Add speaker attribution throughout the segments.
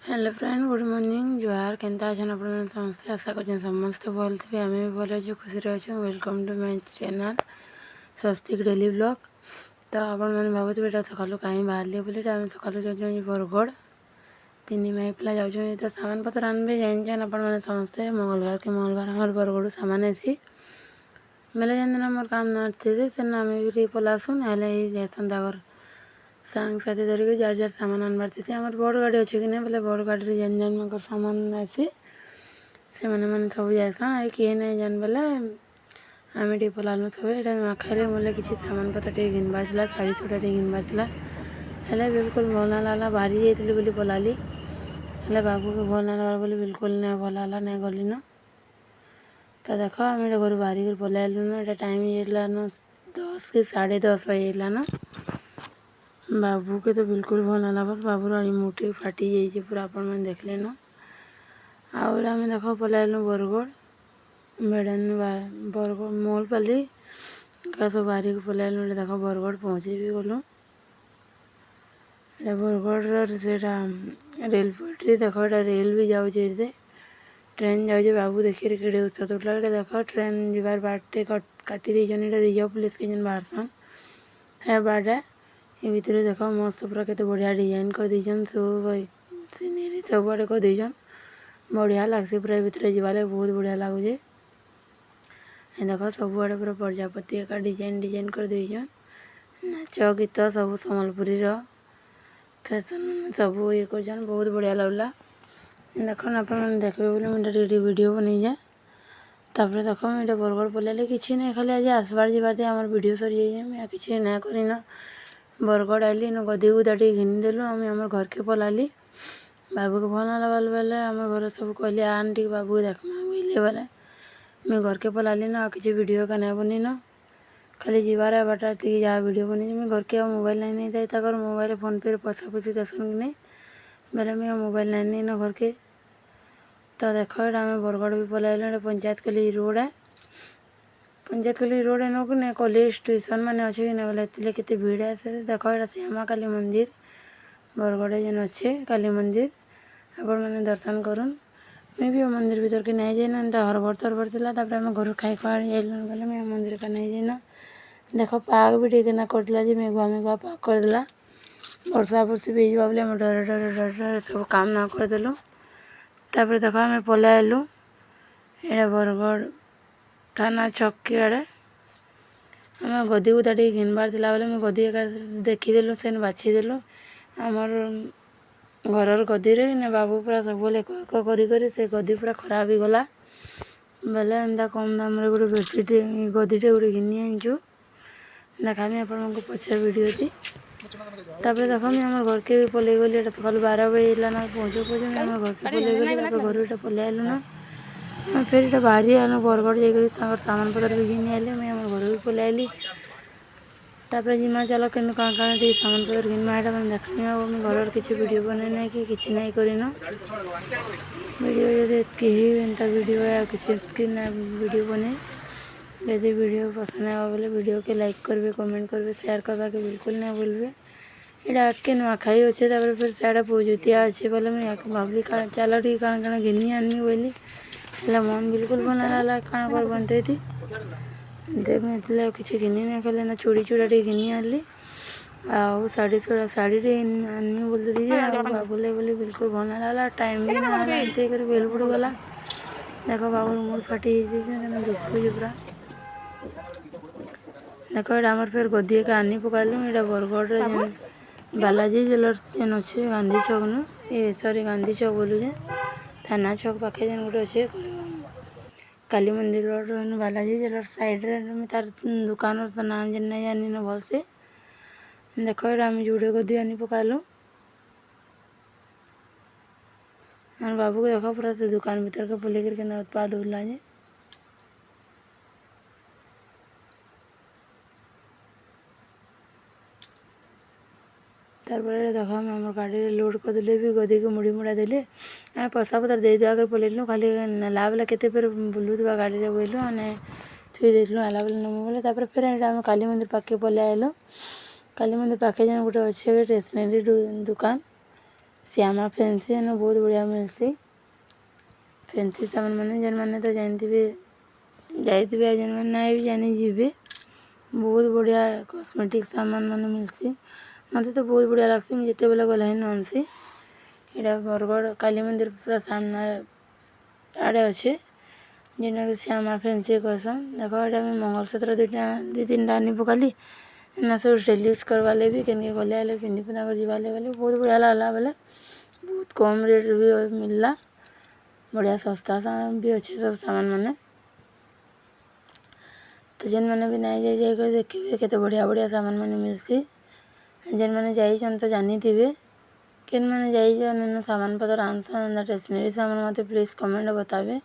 Speaker 1: Hello friend, good morning. जुहार। केनता अछन आपण माने समस्ते? आशा करछन समस्ते भल थे। आमे भी भल अच्छे, खुशी अच्छे। Welcome to my channel Swastik daily blog. तो आपण माने भाबत बेटा सकालू कहीं बाहर बोली आम सकालू जाऊँ बरगढ़ तीन माई पिला जाऊँ। तो सामान पत्र आनबे जान आपण माने समस्ते। मंगलवार के मंगलवार हमार बरगढ़ सामान आसी बेले जेन दिन मोर काम नथे से आम भी पलासु ना जासन तागर सांग साथी धरिक जार जार सामान आनबार थी। आम बड़ गाड़ी अच्छे कि नहीं बोले बड़ गाड़ी जेन जेन मगर सामान आसी से मैंने सब जासन किए नहीं जान बोले आम टे पलानु सब यहाँ खाइले बोले किसी सामान पत्र टे घिनबार था शाढ़ी सूटा टे घिनबार था हेल्ले बिल्कुल भल ना लागला बाहरी जाइली बोली पलाली हेल्ले बाबू के भल ना लगा बोली बिल्कुल नहीं भल है नहीं गली न। तो देख आम घर बाहरी कर पलैलु न। ये टाइम जाइला न 10 कि 10:30 बजे न। बाबू के तो बिल्कुल भल ना लगा। बाबूर मुठी फाटी जाइए पूरा आपण मैंने देखले न। आउर आम देख पलैलु बरगढ़ मेडन बरगढ़ मोलपाली का सब बाहरी को पलैलु। देख बरगढ़ पहुँची भी गलु। बरगढ़ से रेल पटरी देख रेल भी जाऊे ट्रेन जाऊे। बाबू देखिए कि उत्सत उठला देख ट्रेन जीवार बाटे काटी देन रिजर्व पुलिस के जेन बाहरसन है बाटे ये भितर देख मस्त पूरा केते बढ़िया डिजाइन कर दीजन सब सीनरी सब आड़े कर दीजन बढ़िया लगसी पूरा भितर जीवाले बहुत बढ़िया लगुचे। देख सब आड़े पूरा प्रजापति का डिजाइन डिजाइन कर दीजन नाच गीत सब सम्बलपुरी फैशन सब ये कर बहुत बढ़िया लगला। देख आप देखिए बोले मुझे वीडियो बनी जाए तापर देख मुझे बरगढ़ पलैली कि नहीं खाली आज आसबार जीवार आम वीडियो सरी जाए मैं किसी ना करन बरगढ़ आइली न गदी गुदा टे घिनीदेलु आम आम घर के पलाली बाबू के भल ना लगल बेले आम घर सब कहले आन टी बाबू देखमा बोले बेले मैं घर के पलाली ना किसी वीडियो का नहीं बनी न खाली जीवार बाटा टी जहाँ वीडियो बनी मैं घर के मोबाइल नहीं था तक मोबाइल फोन पे पैसा पुसी देसन कि नहीं बेले मैं मोबाइल नहीं न घर के। तो देख आम बरगढ़ भी पलैलु पंचायत कली रोड है पंचायत कली रोड है नो कि कॉलेज ट्यूशन मैंने अच्छे कि नहीं बोले केते भीड़ है से देख यहाँ श्यामा काली मंदिर बरगढ़ जेन अच्छे काली मंदिर आपण मैंने दर्शन करूँ मैं भी मंदिर भीतर के नहीं जाइन तो हरबर तरबर थी आम घर खाई खुआ जाइल बोले मैं मंदिर का नहीं जाइन। देख पाग भी ठीक ना करला मेघुआ मेघुआ पाग करदेला वर्षा वर्षी भी बोले आम डर डर डर डर सब काम ना करदेलु। तापर देख आम पलैलु ये बरगढ़ थाना छक के आड़े आम गदी गुदा टे घिनबार था बोले मैं गदी देखीदेलु से बाछीदेलु आमर घर गदी ने बाबू पूरा सब एक कर से गदी पूरा खराब हो गला बेले एंता कम दाम गोटे बेडसीट गदीटे गोटे घिनी आनीचु देखामी आपण पछे वीडियो थी। तापर देख मुझे आम घर के भी पलि गली सका 12 बजे ना पहुँचू पहुँचू मैं घर के पलि गली घर ये पलैलु ना फिर ये बाहरी आलु बरगढ़ जाकर सामान पत्र भी घिनी आइली मैं आम घर भी पलैली तापर जिमा चल कि कहाँ कहाँ टी सामान पत्र घिनमा है मैंने देखनी मैं घर किसी वीडियो बने ना कि किसी नहीं करन वीडियो जब कहीं एंता वीडियो या किसी ना वीडियो बने यदि वीडियो पसंद आए बोले वीडियो के लाइक करेंगे कमेंट करेंगे शेयर करवा के बिल्कुल नहीं भूलबे। यहाँ आके नुआखाई अच्छे फिर सियाड़े पूजुतिया अच्छे बोले मैं भावली चल टी काण काण घिनी आनी बोली हेल्ला मन बिल्कुल बना लाला काण कर बनते थी देख मैं किसी घिनी नहीं खाली ना चूड़ी चूड़ा टे घिनी आनली आउ साड़ी साड़ी टे आनमी बोलते बाबूले बोली बिल्कुल भल ना लागला टाइम भी ना एमती कर बेल बुड़ गला देख बाबूर मुड़ फाटी दिशुचे पूरा देख ये आमर फिर गदी के आनी पकालु ये बरगढ़ जेन बालाजी ज्वेलर्स जेन अच्छे गांधी चौक न ये सॉरी गांधी चौक बोलू जे थाना चौक पाखे जेन गोटे अच्छे काली मंदिर रोड बालाजी ज्वेलर्स साइड रे तार दुकान तो नाम जेन नहीं जानी न भल से देख ये आम जुड़े गदी आनी पकालु बाबू को देख पूरा तो दुकान भीतर के पलिकर के उत्पाद उड़ला जे तारपर देख आम गाड़ी लोड करदे भी गदी के मुड़ी मुड़ा देले पैसा पतर दे दुआ कर पलैलु खाली नाला बेला केते फेर बुलुवा गाड़ी में बोलु मैंने थुई देलु आला बेला नमु बोले तापर फिर आम काली मंदिर पाखे पलै आइलु काली मंदिर पाखे जेन गोटे अच्छे स्टेसनरी दुकान श्यामा फैंसी एन बहुत बढ़िया मिलसी फैंसी सामान मैंने जेन मैंने तो जानते जाइए जेन मैंने नहीं भी जानी जीवे बहुत बढ़िया कॉस्मेटिक सामान मैंने मिलसी मत तो बहुत बढ़िया लगसी मुझे जिते बेले गला ही आनसी यहाँ बरगढ़ काली मंदिर पूरा सामने आड़े अच्छे जेना श्यामा फैंसी कहसन देख ये मंगलसूत्र दुई तीन आनी पकाली ना सब डेली यूज करवा ले भी केनके गले आले पिंधि पुंधा कर जीवा बोले बहुत बढ़िया लगला बोले बहुत कम रेट भी मिलला बढ़िया सस्ता सामान भी अच्छे सब सामान मैंने तो जेन मैंने भी नहीं जाकर देखिए केते बढ़िया बढ़िया सामान मैंने मिलसी जेन मैंने जाइछन तो जानी थे केन मैंने जाइए सामान पतर आनसन स्टेशनरी सामान मत प्लीज कमेंट बतावे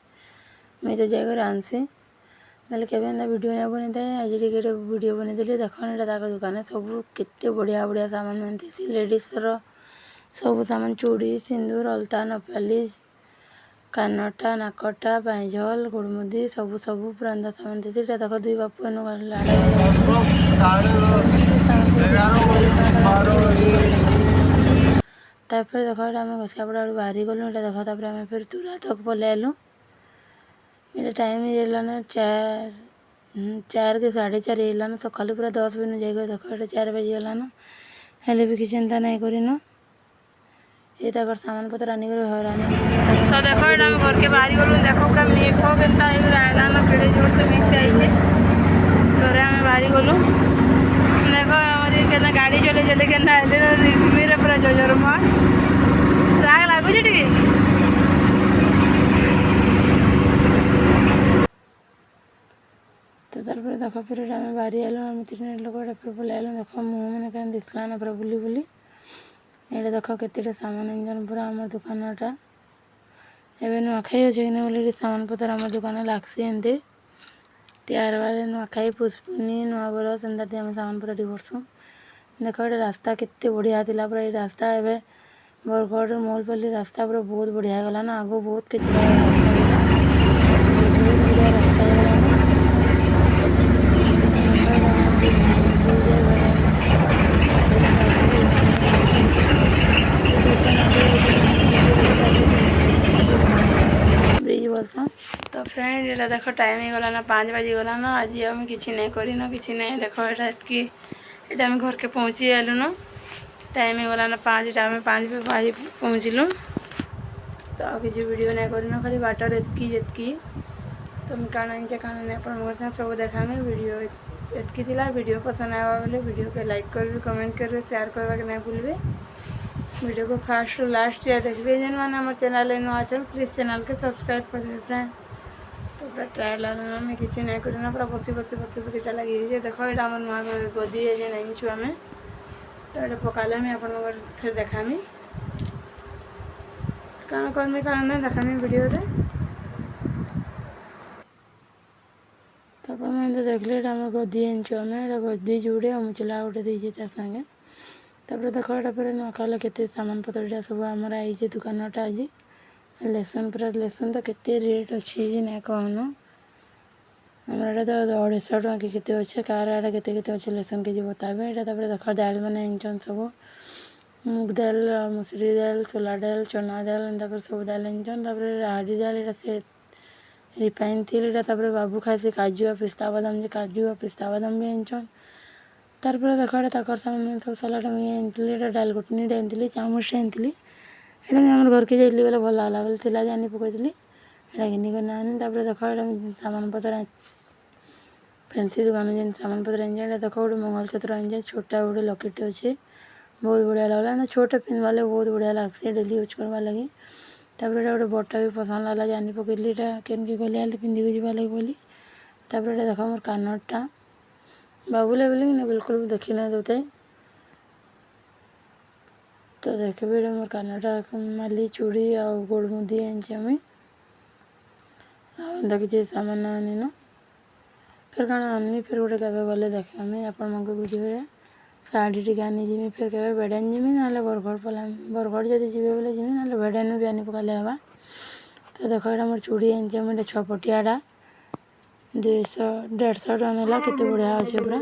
Speaker 1: मुझे तो जाकर आनसी ना के वीडियो नहीं बनी था आज वीडियो बनी देख दुकान सब केते बढ़िया बढ़िया सामान मिलती लेडीजर सब सामान चूड़ी सिंदूर अलता नपालिश कानटा नाकटा पाइझल गुड़मुदी सब सब पूरा अंदा सामान थी देख दुई बापू तापर देख आम घसियापड़ा आड़ बाहरी गलु ये देख तापर आम फिर तुरा तक पलि आलु ये टाइम होना 4 के 4:30 होलान सका पूरा 10 बजे जाकर देख ये 4 बजीगलान हेल्ले भी किसी चिंता नहीं करन ये तक सामान पत्र आनी हरान तो देख आम घर के बाहरी गलु देख पूरा मेघ केन्ता आइलान केड़े जोर से मेघ आइले तो आम बाहरी गलु देख आम गाड़ी चले चले के आइले पूरा जोजोर राग लगुच टे तो तार देख फिर आम बाहरी आलु आम 3 लोग फिर पलि आलु देख मुँह मैंने क्या दिखलान पूरा बुली बुली ये देख केते सामान इंजन पूरा आम दुकानटा एवं नुआखाई अच्छे कि बोले सामान पतर आम दुकान लागसी एमती त्यार बारे नुआखाई पुष्पुनी नुआ बरस एंता आम सामान पतर टी करसुँ देख ये रास्ता केते बढ़िया थी पूरा ये रास्ता एवं बरगढ़ मौलपल्ली रास्ता पूरा बहुत बढ़िया गला ना आगो बहुत किच ब्रिज बोलसा तो फ्रेंड ये देख टाइम ही गला ना 5 बजी गला ना आज आम कि नहीं करन कि नहीं देख ये आम घर के पहुँची आलु न टाइम ही गला ना 5 आम 5 पे पहुँचलु तो आ किसी वीडियो नहीं करन खाली बाटर एतकी तो मैं काण आनी काण नहीं आप सब देखा में वीडियो एतकी वीडियो पसंद आवा बोले वीडियो के लाइक करेंगे कमेंट करेंगे शेयर करवा के नहीं भूलबे वीडियो को फास्ट टू लास्ट या देखिए जेन मैंने हमारे चैनल नुआ चल प्लीज चैनल के सब्सक्राइब कर दे फ्रेंड तो पूरा ट्रायल आम किसी नहीं करना पूरा बसी बसी बसी बसीटा लगे देख ये आम नुआ गदी है जेन आनीचु आम तो ये पकाले आप फिर देखामी कौन करमी कौन नहीं देखामी वीडियो तो मैं देखले आम गदी आनीचु आम गदी जुड़े मुचला गोटे दीजिए तार संगे तापर देख ये फिर नुआखाला के सामान पतर सब आमर आई दुकानटा आज लेसन पूरा लेसन तो केते रेट अच्छी ना कहन हमारे तो 250 टଙ୍କା के अच्छे कार आड़े के अच्छे लेसन के जी बताबे ये देख दाल मैंने आनछन सब मुग दाल मुसरी दाल सोला दाल चना दाल एंता सब दाल आनछन राहड़ी दाल ये से रिफाइन तेल ये बाबू खासी काजू और पिस्ता बादाम काजू और पिस्ता बादाम भी आनछन तार देख ये सामान सब सलाड मुझे डाल घुटनी आनी चामच आनी ये आम घर के जाइली बोले भल है बोले तिला जानी पकईली ये घिनिक आनी देख ये सामान पतर फैंसी दुकान जेन सामान पतर आनी देख गोटे मंगलसूत्र आनी छोटा गोटे लकेट अच्छे बहुत बढ़िया लगला छोटे पिंधवा बहुत बढ़िया लगसी डेली यूज करवा लगी तापर गोटे बटा भी पसंद लगला जानी पकईली केन के गले पिंधिक जावा लगी बोली तापर देख मोर कानटा बाबूले बोले बिल्कुल देखी ना देते तो देखिए मोर कानटा माली चूड़ी आ गोड़मुदी आनी आम किसी सामान आनी न फिर कण आनमी फिर गोटे केवे गले देखामी आपण वीडियो शाढ़ी टी आनी जीमी फिर केवे बेड़ान जीमी ना बरगढ़ पलामी बरगढ़ जब जी बोले जीमी ना बेड़ान भी आनी पकाले हवा तो देख ये मोर चूड़ी आनी 6 पटियाटा 200-150 टका नेला केते बढ़िया अच्छे पूरा।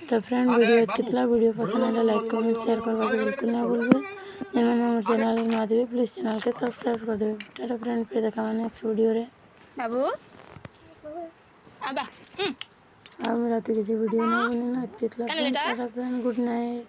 Speaker 1: तो फ्रेंड वीडियो कितना वीडियो पसंद आया लाइक कमेंट शेयर करवा बिल्कुल ना भूलबे। जिन मैंने चैनल में आते प्लीज चैनल के सब्सक्राइब कर देवे। टाटा फ्रेंड फिर देखा नेक्स्ट वीडियो रे बाबू आबा। और मेरा तो किसी वीडियो ना बने ना कितना टाटा फ्रेंड गुड नाइट।